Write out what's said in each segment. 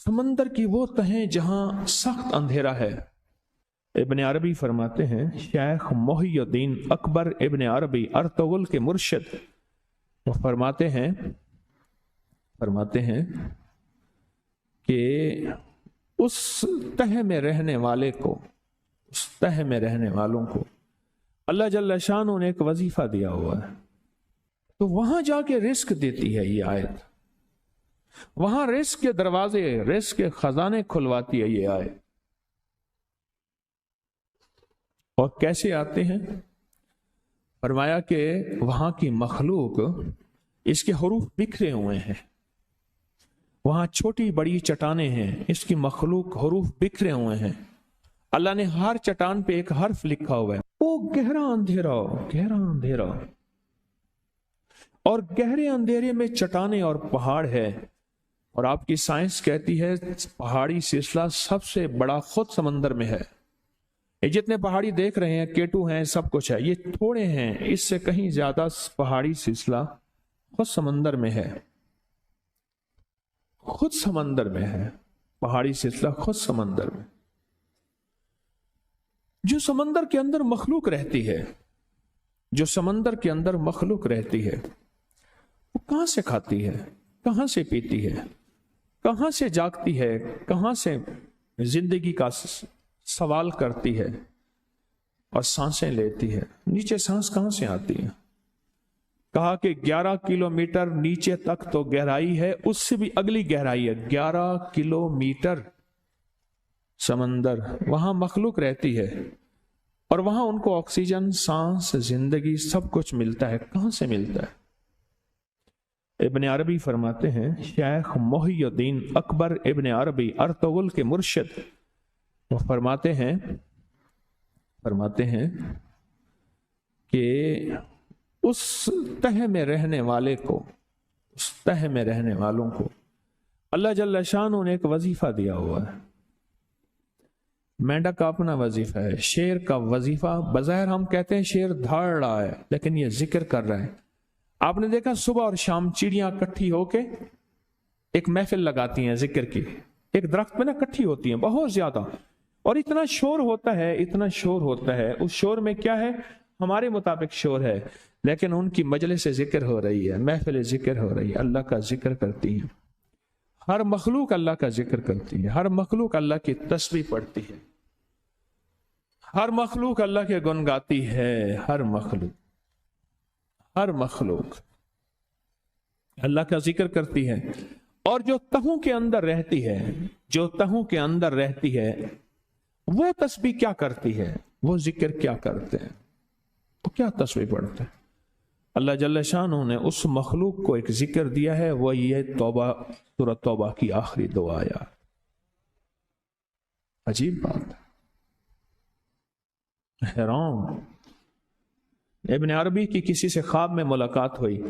سمندر کی وہ تہیں جہاں سخت اندھیرا ہے۔ ابن عربی فرماتے ہیں، شیخ محی الدین اکبر ابن عربی ارطغرل کے مرشد، وہ فرماتے ہیں کہ اس تہ میں رہنے والے کو، اس تہ میں رہنے والوں کو اللہ جل شانہ نے ایک وظیفہ دیا ہوا ہے، تو وہاں جا کے رزق دیتی ہے یہ آیت، وہاں رزق کے دروازے، رزق کے خزانے کھلواتی ہے یہ آیت۔ اور کیسے آتے ہیں؟ فرمایا کہ وہاں کی مخلوق، اس کے حروف بکھرے ہوئے ہیں، وہاں چھوٹی بڑی چٹانیں ہیں، اس کی مخلوق حروف بکھرے ہوئے ہیں، اللہ نے ہر چٹان پہ ایک حرف لکھا ہوا ہے، وہ گہرا اندھیرا، گہرا اندھیرا، اور گہرے اندھیرے میں چٹانیں اور پہاڑ ہے، اور آپ کی سائنس کہتی ہے پہاڑی سلسلہ سب سے بڑا خود سمندر میں ہے۔ یہ جتنے پہاڑی دیکھ رہے ہیں، کیٹو ہیں، سب کچھ ہے، یہ تھوڑے ہیں، اس سے کہیں زیادہ پہاڑی سلسلہ خود سمندر میں ہے، خود سمندر میں ہے، پہاڑی سلسلہ خود سمندر میں۔ جو سمندر کے اندر مخلوق رہتی ہے، جو سمندر کے اندر مخلوق رہتی ہے، وہ کہاں سے کھاتی ہے، کہاں سے پیتی ہے، کہاں سے جاگتی ہے، کہاں سے زندگی کا سوال کرتی ہے اور سانسیں لیتی ہے، نیچے سانس کہاں سے آتی ہے؟ کہا کہ 11 کلومیٹر نیچے تک تو گہرائی ہے، اس سے بھی اگلی گہرائی ہے، 11 کلومیٹر سمندر، وہاں مخلوق رہتی ہے، اور وہاں ان کو آکسیجن، سانس، زندگی سب کچھ ملتا ہے۔ کہاں سے ملتا ہے؟ ابن عربی فرماتے ہیں، شیخ محی الدین اکبر ابن عربی ارطغرل کے مرشد، وہ فرماتے ہیں کہ اس تہ میں رہنے والے کو، اس تہ میں رہنے والوں کو اللہ جل شانہ نے ایک وظیفہ دیا ہوا ہے۔ مینڈک کا اپنا وظیفہ ہے، شیر کا وظیفہ، بظاہر ہم کہتے ہیں شیر دھاڑ رہا ہے، لیکن یہ ذکر کر رہا ہے۔ آپ نے دیکھا صبح اور شام چڑیاں اکٹھی ہو کے ایک محفل لگاتی ہیں ذکر کی، ایک درخت پہ نا اکٹھی ہوتی ہیں بہت زیادہ، اور اتنا شور ہوتا ہے، اتنا شور ہوتا ہے، اس شور میں کیا ہے؟ ہمارے مطابق شور ہے، لیکن ان کی مجلس ذکر ہو رہی ہے، محفل ذکر ہو رہی ہے، اللہ کا ذکر کرتی ہیں، ہر مخلوق اللہ کا ذکر کرتی ہے، ہر مخلوق اللہ کی تسبیح پڑھتی ہے، ہر مخلوق اللہ کے گن گاتی ہے، ہر مخلوق اللہ کا ذکر کرتی ہے۔ اور جو تہوں کے اندر رہتی ہے، جو تہوں کے اندر رہتی ہے، وہ تسبیح کیا کرتی ہے، وہ ذکر کیا کرتے ہیں، وہ کیا تسبیح پڑھتے ہیں؟ اللہ جل شانہ نے اس مخلوق کو ایک ذکر دیا ہے، وہ یہ توبہ، سورۃ توبہ کی آخری 2 آیات۔ عجیب بات ہے، حیران۔ ابن عربی کی کسی سے خواب میں ملاقات ہوئی،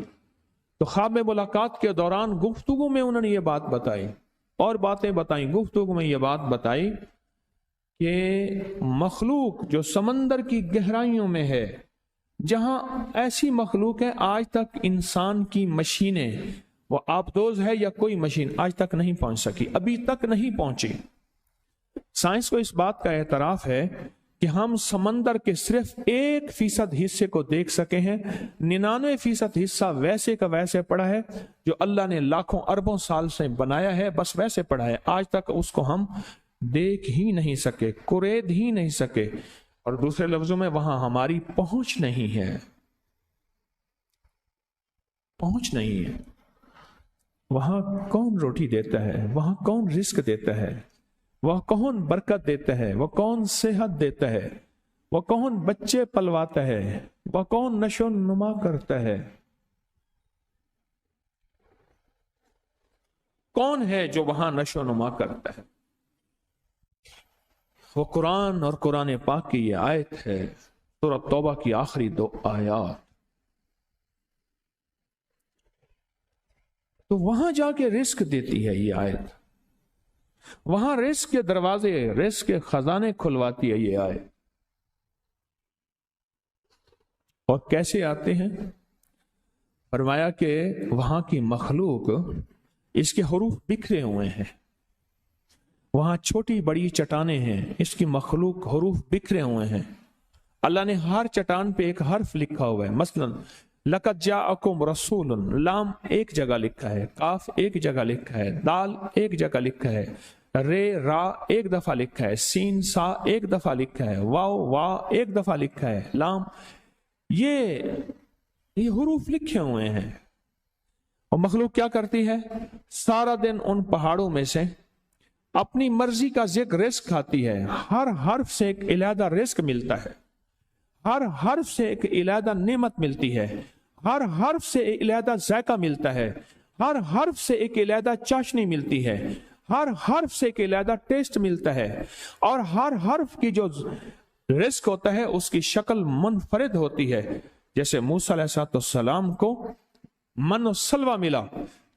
تو خواب میں ملاقات کے دوران گفتگو میں انہوں نے یہ بات بتائی، اور باتیں بتائیں، گفتگو میں یہ بات بتائی کہ مخلوق جو سمندر کی گہرائیوں میں ہے، جہاں ایسی مخلوق ہے آج تک انسان کی مشینیں، وہ آبدوز ہے یا کوئی مشین، آج تک نہیں پہنچ سکی، ابھی تک نہیں پہنچی۔ سائنس کو اس بات کا اعتراف ہے کہ ہم سمندر کے صرف 1% حصے کو دیکھ سکے ہیں، 99% حصہ ویسے کا ویسے پڑا ہے جو اللہ نے لاکھوں اربوں سال سے بنایا ہے، بس ویسے پڑا ہے، آج تک اس کو ہم دیکھ ہی نہیں سکے، قرید ہی نہیں سکے، اور دوسرے لفظوں میں وہاں ہماری پہنچ نہیں ہے، پہنچ نہیں ہے۔ وہاں کون روٹی دیتا ہے، وہاں کون رزق دیتا ہے، وہ کون برکت دیتا ہے، وہ کون صحت دیتا ہے، وہ کون بچے پلواتا ہے، وہ کون نشو و نما کرتا ہے، کون ہے جو وہاں نشو و نما کرتا ہے؟ وہ قرآن اور قرآن پاک کی یہ آیت ہے، سورۃ توبہ کی آخری 2 آیات۔ تو وہاں جا کے رزق دیتی ہے یہ آیت، وہاں رزق کے دروازے، رزق کے خزانے کھلواتی ہے یہ آیت۔ اور کیسے آتے ہیں؟ فرمایا کہ وہاں کی مخلوق، اس کے حروف بکھرے ہوئے ہیں، وہاں چھوٹی بڑی چٹانیں ہیں، اس کی مخلوق حروف بکھرے ہوئے ہیں، اللہ نے ہر چٹان پہ ایک حرف لکھا ہوا ہے. مثلا لقد جاءکم رسول، لام ایک جگہ لکھا ہے، کاف ایک جگہ لکھا ہے، دال ایک جگہ لکھا ہے، رے را ایک دفعہ لکھا ہے، سین سا ایک دفعہ لکھا ہے، واو وا ایک دفعہ لکھا ہے، لام. یہ حروف لکھے ہوئے ہیں. اور مخلوق کیا کرتی ہے؟ سارا دن ان پہاڑوں میں سے اپنی مرضی کا ذکر رزق کھاتی ہے. ہر حرف سے ایک علیحدہ رزق ملتا ہے، ہر حرف سے ایک علیحدہ نعمت ملتی ہے، ہر حرف سے ایک علیحدہ ذائقہ ملتا ہے، ہر حرف سے ایک علیحدہ چاشنی ملتی ہے، ہر حرف سے ایک علیحدہ ٹیسٹ ملتا ہے، اور ہر حرف کی جو رزق ہوتا ہے اس کی شکل منفرد ہوتی ہے. جیسے موسیٰ علیہ السلام کو من و سلوہ ملا،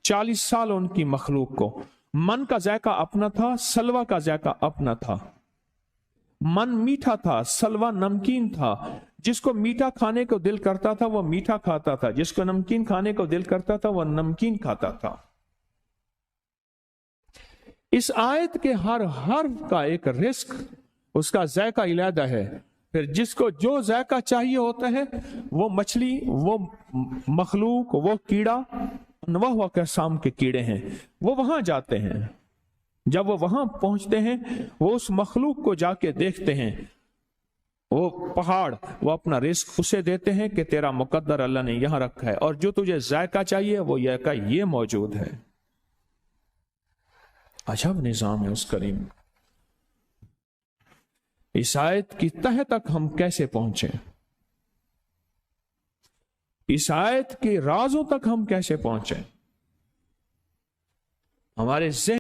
40 سال ان کی مخلوق کو من کا ذائقہ اپنا تھا، سلوہ کا ذائقہ اپنا تھا. من میٹھا تھا، سلوہ نمکین تھا. جس کو میٹھا کھانے کو دل کرتا تھا وہ میٹھا کھاتا تھا، جس کو نمکین کھانے کو دل کرتا تھا وہ نمکین کھاتا تھا. اس آیت کے ہر حرف کا ایک رزق، اس کا ذائقہ علیحدہ ہے. پھر جس کو جو ذائقہ چاہیے ہوتا ہے، وہ مچھلی، وہ مخلوق، وہ کیڑا، انواع و اقسام کے کیڑے ہیں، وہ وہاں جاتے ہیں. جب وہ وہاں پہنچتے ہیں وہ اس مخلوق کو جا کے دیکھتے ہیں، وہ پہاڑ، وہ اپنا رزق اسے دیتے ہیں کہ تیرا مقدر اللہ نے یہاں رکھا ہے، اور جو تجھے ذائقہ چاہیے وہ ذائقہ یہ موجود ہے. عجب نظام ہے اس کریم. اس آیت کی تہ تک ہم کیسے پہنچے، اس آیت کے رازوں تک ہم کیسے پہنچے، ہمارے ذہن